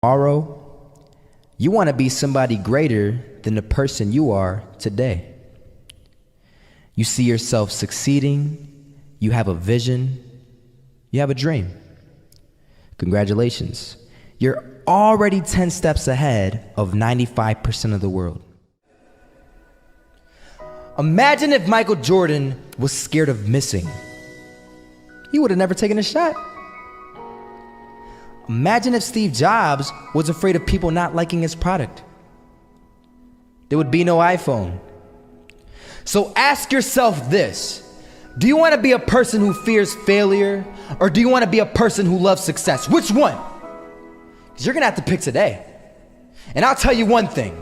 Tomorrow, you want to be somebody greater than the person you are today. You see yourself succeeding, you have a vision, you have a dream. Congratulations. You're already 10 steps ahead of 95% of the world. Imagine if Michael Jordan was scared of missing. He would have never taken a shot. Imagine if Steve Jobs was afraid of people not liking his product. There would be no iPhone. So ask yourself this: do you want to be a person who fears failure, or do you want to be a person who loves success? Which one? Because you're gonna have to pick today. And I'll tell you one thing: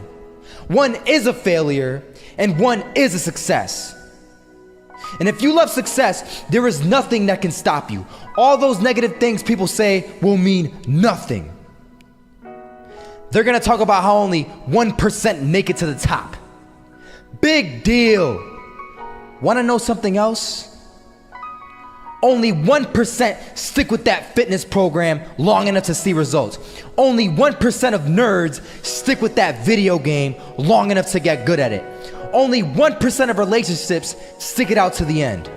one is a failure and one is a success. And if you love success, there is nothing that can stop you. All those negative things people say will mean nothing. They're gonna talk about how only 1% make it to the top. Big deal. Wanna know something else? Only 1% stick with that fitness program long enough to see results. Only 1% of nerds stick with that video game long enough to get good at it. Only 1% of relationships stick it out to the end.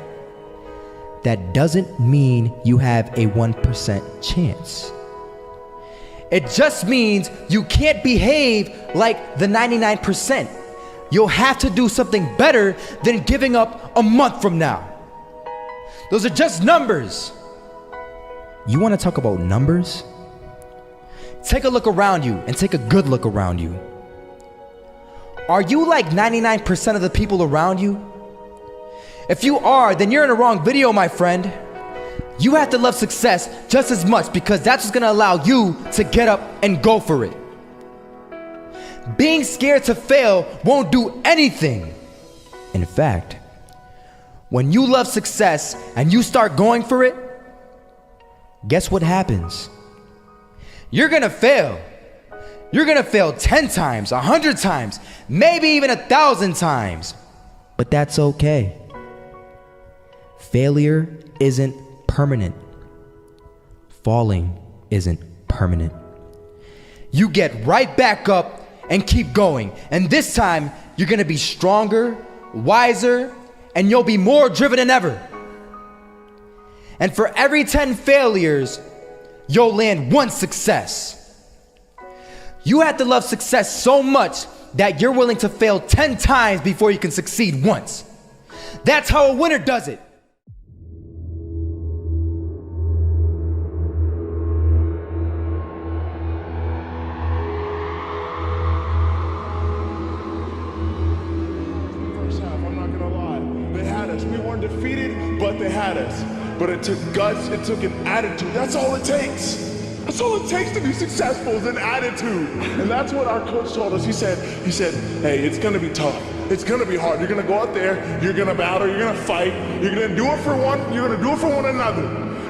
That doesn't mean you have a 1% chance. It just means you can't behave like the 99%. You'll have to do something better than giving up a month from now. Those are just numbers. You want to talk about numbers? Take a look around you and take a good look around you. Are you like 99% of the people around you? If you are, then you're in the wrong video, my friend. You have to love success just as much, because that's what's gonna allow you to get up and go for it. Being scared to fail won't do anything. In fact, when you love success and you start going for it, guess what happens? You're gonna fail. You're gonna fail 10 times, 100 times, maybe even 1,000 times. But that's okay. Failure isn't permanent. Falling isn't permanent. You get right back up and keep going. And this time, you're gonna be stronger, wiser, and you'll be more driven than ever. And for every 10 failures, you'll land one success. You have to love success so much that you're willing to fail 10 times before you can succeed once. That's how a winner does it. First half, I'm not gonna lie. They had us. We weren't defeated, but they had us. But it took guts, it took an attitude. That's all it takes. That's all it takes to be successful, is an attitude. And that's what our coach told us. He said, hey, it's gonna be tough. It's gonna be hard. You're gonna go out there, you're gonna battle, you're gonna fight, you're gonna do it for one, you're gonna do it for one another.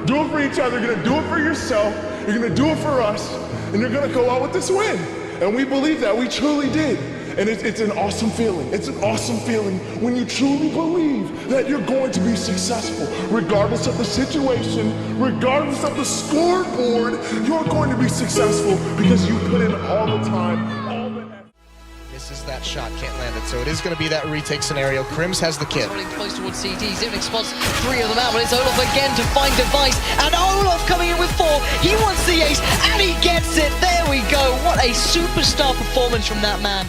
Do it for each other, you're gonna do it for yourself, you're gonna do it for us, and you're gonna go out with this win. And we believe that, we truly did. And it's an awesome feeling. It's an awesome feeling when you truly believe that you're going to be successful. Regardless of the situation, regardless of the scoreboard, you're going to be successful because you put in all the time, all the effort. Misses that shot, can't land it. So it is going to be that retake scenario. Crims has the kill. Running close towards CT, Zivnik spots 3 of them out, but it's Olof again to find Device, and Olof coming in with 4. He wants the ace, and he gets it. There we go. What a superstar performance from that man.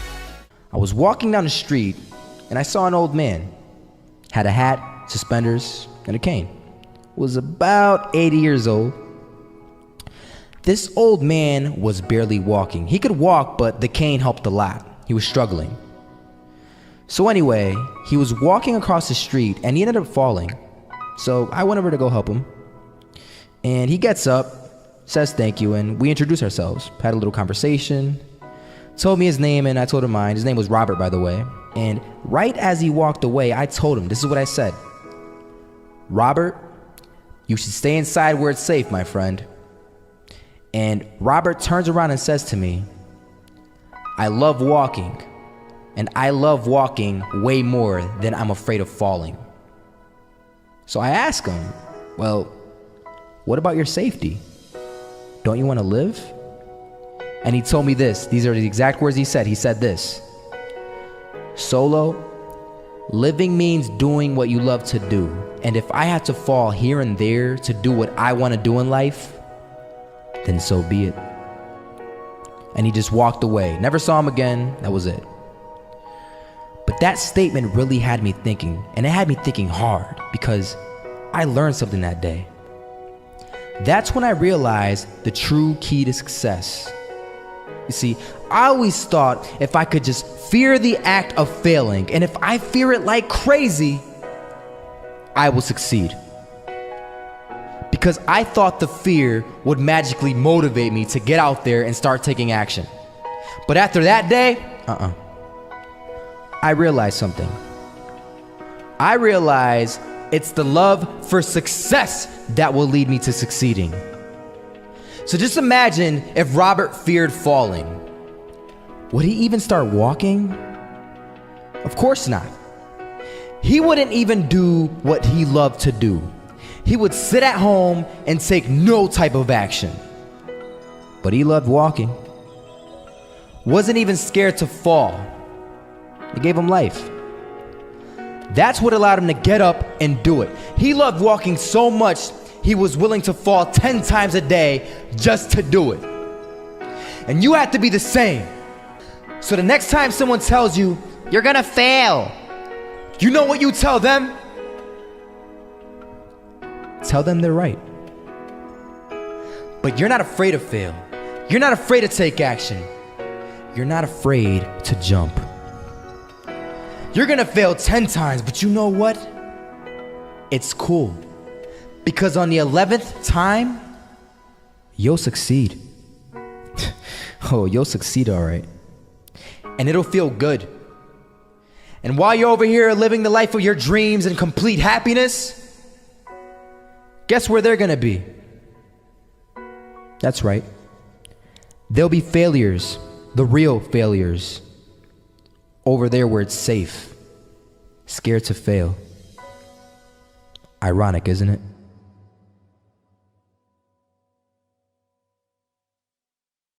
I was walking down the street and I saw an old man. Had a hat, suspenders, and a cane. Was about 80 years old. This old man was barely walking. He could walk, but the cane helped a lot. He was struggling. So anyway, he was walking across the street and he ended up falling. So I went over to go help him. And he gets up, says thank you, and we introduced ourselves. Had a little conversation. Told me his name and I told him mine. His name was Robert, by the way. And right as he walked away, I told him, this is what I said. Robert, you should stay inside where it's safe, my friend. And Robert turns around and says to me, I love walking, and I love walking way more than I'm afraid of falling. So I ask him, well, what about your safety? Don't you want to live? And he told me this. These are the exact words he said. He said this: Solo, living means doing what you love to do. And if I had to fall here and there to do what I want to do in life, then so be it. And he just walked away. Never saw him again. That was it. But that statement really had me thinking, and it had me thinking hard, because I learned something that day. That's when I realized the true key to success. You see, I always thought if I could just fear the act of failing, and if I fear it like crazy, I will succeed. Because I thought the fear would magically motivate me to get out there and start taking action. But after that day, I realized something. I realized it's the love for success that will lead me to succeeding. So just imagine if Robert feared falling. Would he even start walking? Of course not. He wouldn't even do what he loved to do. He would sit at home and take no type of action. But he loved walking. Wasn't even scared to fall. It gave him life. That's what allowed him to get up and do it. He loved walking so much, he was willing to fall 10 times a day just to do it. And you have to be the same. So the next time someone tells you, you're gonna fail, you know what you tell them? Tell them they're right. But you're not afraid to fail. You're not afraid to take action. You're not afraid to jump. You're gonna fail 10 times, but you know what? It's cool. Because on the 11th time, you'll succeed. Oh, you'll succeed, all right. And it'll feel good. And while you're over here living the life of your dreams and complete happiness, guess where they're gonna be? That's right. They'll be failures, the real failures. Over there where it's safe, scared to fail. Ironic, isn't it?